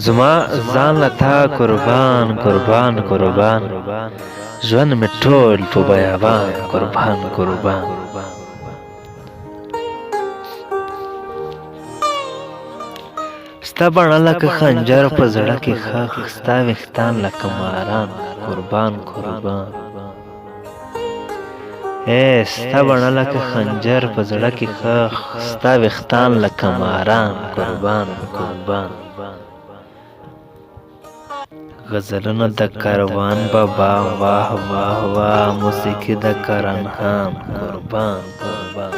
زما ځان له تا قربان قربان قربان ژوند مې ټول په بیابان قربان قربان ستا بڼه لکه خنجر په زړه کې ښخ ستا ویښتان لکه ماران قربان قربان ستا بڼه لکه خنجر په زړه کې ښخ ستا ویښتان لکه ماران قربان قربان غزلونه د کاروان بابا واه واه واه موسیقي د کرنهان قربان قربان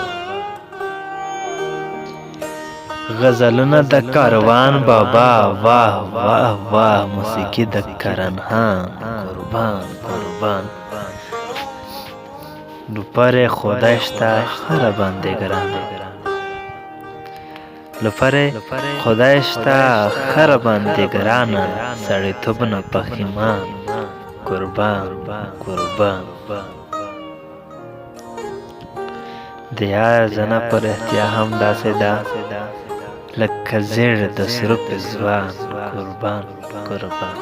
غزلونه د کاروان بابا واه واه واه موسیقي د کرنهان قربان قربان لپاره خدای شته خره باندې ګران لپاره خدای شته خره باندې ګرانه سړیتوب نه پښیمان قربان قربان د یار زنه پر احتیا هم داسې ده لکه زیړ د سرو په ځوان قربان قربان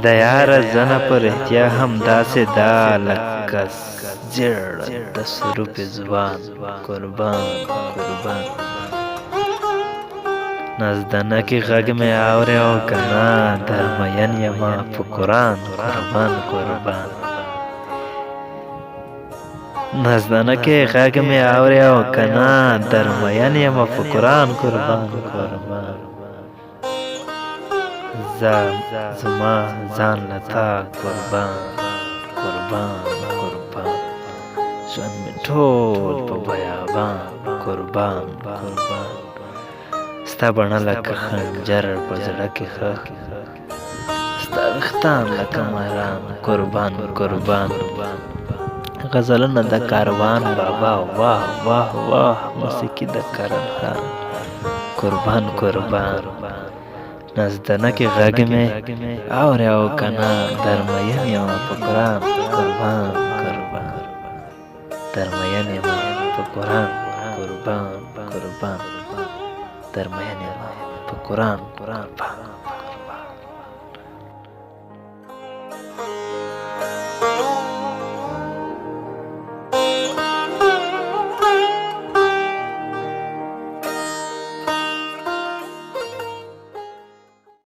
د یار زنه پر احتیا هم داسې ده لکه زیړ د سرو په ځوان قربان قربان نازدانه کې غږ مې اورې او کنه درمین یما په قرآن قربان قربان نازدانه کې غږ مې اورې او کنه درمین یما په قرآن قربان قربان زما ځان له تا قربان قربان قربان ژوند مې ټول په بیابان قربان قربان ستا بڼه لکه خنجر په زړه کې ښخ ستا ویښتان لکه ماران قربان قربان غزلونه د کاروان بابا واه واه واه موسیقي د کرنهان قربان قربان نازدانه کې غږ مې اورې او کنه درمین یمه په قرآن قربان قربان درمین یمه په قرآن قربان قربان درمین یمه په قرآن قربان